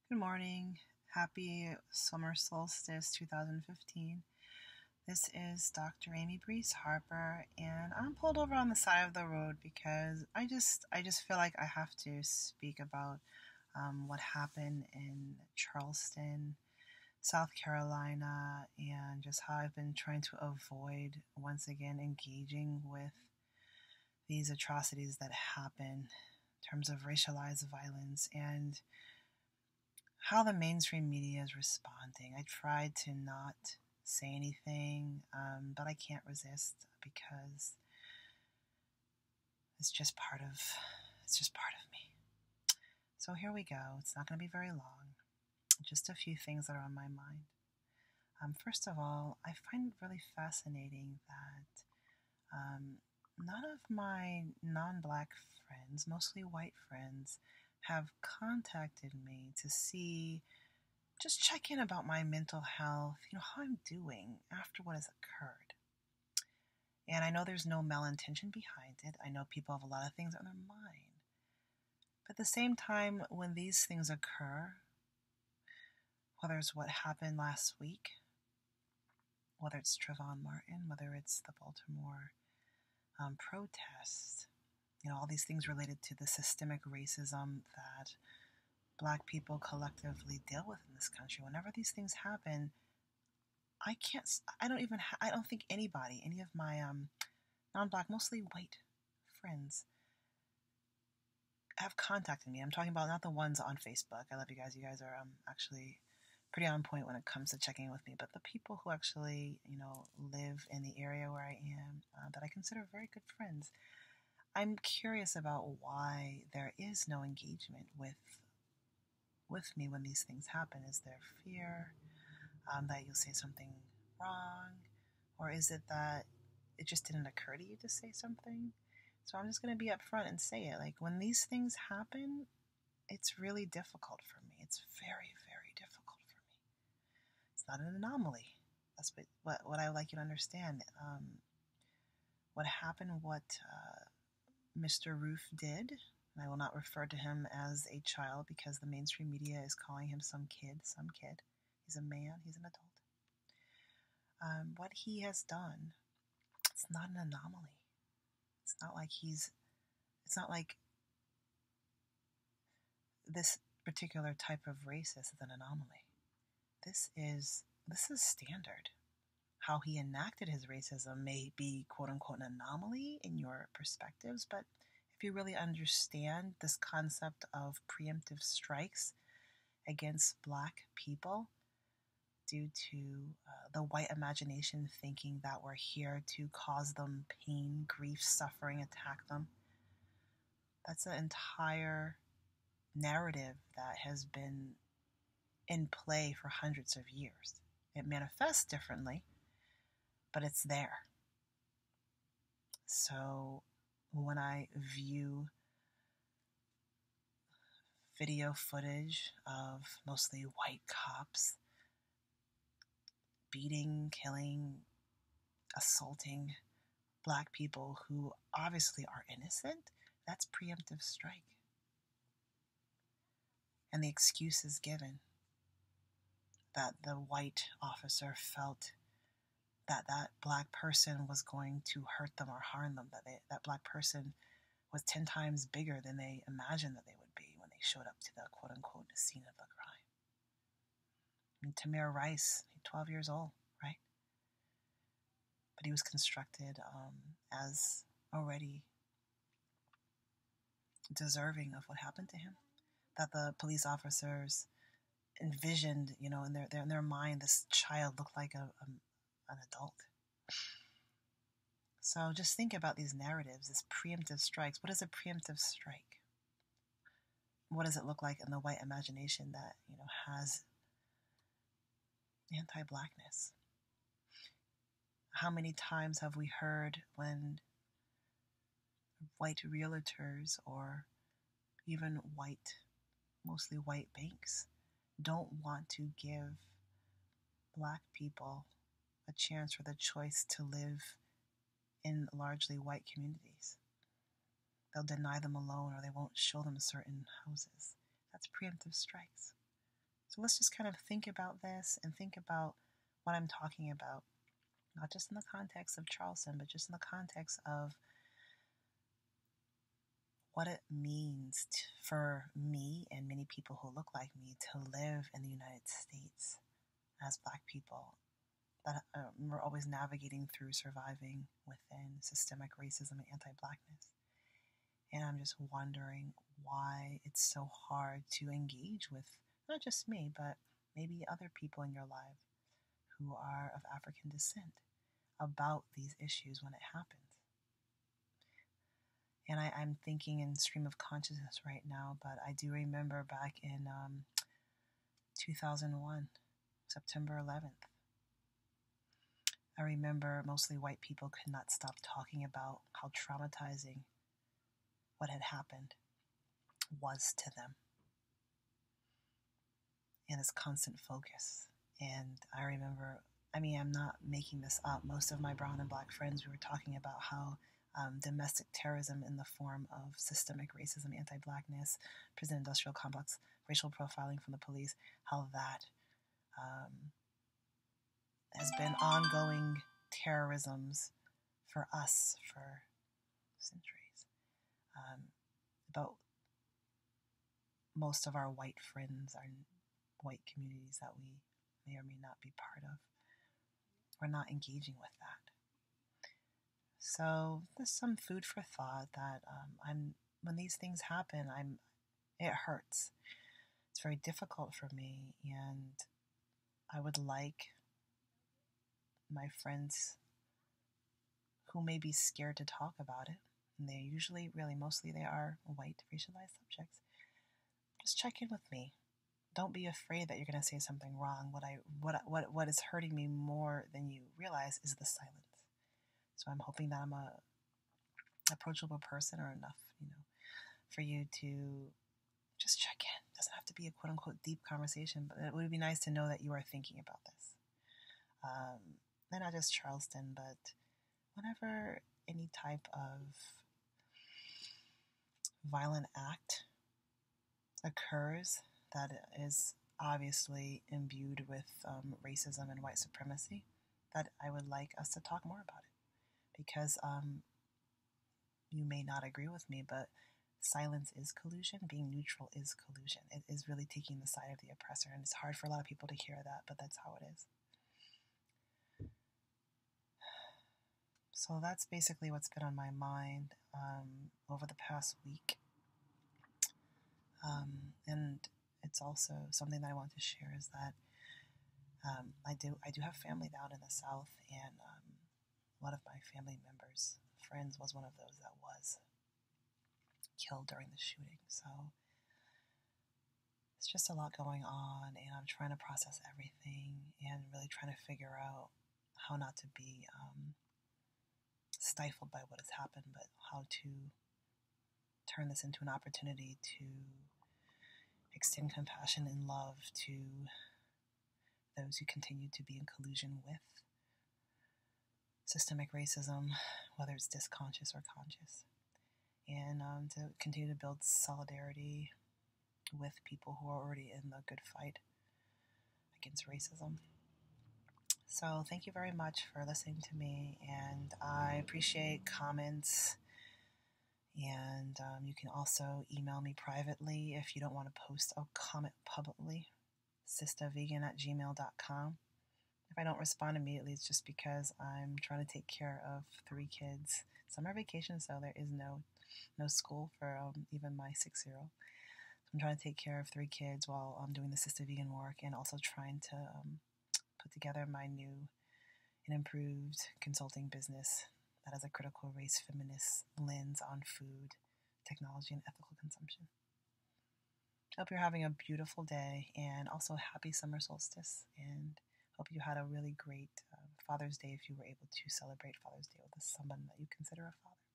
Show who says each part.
Speaker 1: Good morning. Happy summer solstice 2015. This is Dr. Amy Brees Harper, and I'm pulled over on the side of the road because I just feel like I have to speak about what happened in Charleston, South Carolina, and just how I've been trying to avoid once again engaging with these atrocities that happen in terms of racialized violence and how the mainstream media is responding. I tried to not say anything, but I can't resist because it's just part of me. So here we go. It's not going to be very long. Just a few things that are on my mind. First of all, I find it really fascinating that none of my non-black friends, mostly white friends, have contacted me to see just check in about my mental health, how I'm doing after what has occurred. And I know there's no malintention behind it. I know people have a lot of things on their mind. But at the same time, when these things occur, whether it's what happened last week, whether it's Trayvon Martin, whether it's the Baltimore protests, all these things related to the systemic racism that Black people collectively deal with in this country, whenever these things happen, I don't think any of my non-black, mostly white friends have contacted me. I'm talking about not the ones on Facebook. I love you guys. You guys are actually pretty on point when it comes to checking in with me, but the people who actually, live in the area where I am, that I consider very good friends. I'm curious about why there is no engagement with me when these things happen. Is there fear that you'll say something wrong? Or is it that it just didn't occur to you to say something? So I'm just going to be upfront and say it. Like, when these things happen, it's really difficult for me. It's very, very difficult for me. It's not an anomaly. That's what I would like you to understand. What happened, what Mr. Roof did, and I will not refer to him as a child because the mainstream media is calling him some kid. He's a man, he's an adult. What he has done, it's not an anomaly. It's not like this particular type of racist is an anomaly. This is standard. How he enacted his racism may be quote unquote an anomaly in your perspectives, but if you really understand this concept of preemptive strikes against Black people due to the white imagination thinking that we're here to cause them pain, grief, suffering, attack them, that's an entire narrative that has been in play for hundreds of years. It manifests differently, but it's there. So when I view video footage of mostly white cops beating, killing, assaulting Black people who obviously are innocent, that's preemptive strike. And the excuse is given that the white officer felt that Black person was going to hurt them or harm them, that Black person was 10 times bigger than they imagined that they would be when they showed up to the quote-unquote scene of the crime. And Tamir Rice, 12 years old, right? But he was constructed as already deserving of what happened to him. That the police officers envisioned, in their mind, this child looked like an adult. So just think about these narratives, these preemptive strikes. What is a preemptive strike? What does it look like in the white imagination that, has anti-Blackness? How many times have we heard when white realtors or even mostly white banks, don't want to give Black people a chance or the choice to live in largely white communities? They'll deny them a loan or they won't show them certain houses. That's preemptive strikes. So let's just kind of think about this and think about what I'm talking about, not just in the context of Charleston, but just in the context of what it means for me and many people who look like me to live in the United States as Black people. That we're always navigating through surviving within systemic racism and anti-Blackness. And I'm just wondering why it's so hard to engage with not just me, but maybe other people in your life who are of African descent about these issues when it happens. And I'm thinking in stream of consciousness right now, but I do remember back in 2001, September 11th. I remember mostly white people could not stop talking about how traumatizing what had happened was to them. And this constant focus. And I remember, I'm not making this up. Most of my brown and Black friends, we were talking about how domestic terrorism in the form of systemic racism, anti-Blackness, prison industrial complex, racial profiling from the police, how that has been ongoing terrorisms for us for centuries. About most of our white friends, our white communities that we may or may not be part of, we're not engaging with that. So there's some food for thought that when these things happen, it hurts. It's very difficult for me, and I would like my friends who may be scared to talk about it, and they usually, really, mostly they are white racialized subjects, just check in with me. Don't be afraid that you're going to say something wrong. What is hurting me more than you realize is the silence. So I'm hoping that I'm a approachable person or enough, for you to just check in. It doesn't have to be a quote unquote deep conversation, but it would be nice to know that you are thinking about this. And not just Charleston, but whenever any type of violent act occurs that is obviously imbued with racism and white supremacy, that I would like us to talk more about it. Because you may not agree with me, but silence is collusion. Being neutral is collusion. It is really taking the side of the oppressor, and it's hard for a lot of people to hear that, but that's how it is. So that's basically what's been on my mind over the past week. And it's also something that I want to share is that I do have family down in the South, and one of my family members, friends, was one of those that was killed during the shooting. So it's just a lot going on, and I'm trying to process everything and really trying to figure out how not to be stifled by what has happened, but how to turn this into an opportunity to extend compassion and love to those who continue to be in collusion with systemic racism, whether it's disconscious or conscious, and to continue to build solidarity with people who are already in the good fight against racism. So thank you very much for listening to me, and I appreciate comments, and you can also email me privately if you don't want to post a comment publicly, sistavegan@gmail.com. If I don't respond immediately, it's just because I'm trying to take care of 3 kids. Summer vacation, so there is no school for even my 6-year-old. So I'm trying to take care of 3 kids while I'm doing the Sista Vegan work, and also trying to put together my new and improved consulting business that has a critical race feminist lens on food, technology, and ethical consumption. I hope you're having a beautiful day, and also happy summer solstice, and hope you had a really great Father's Day if you were able to celebrate Father's Day with someone that you consider a father.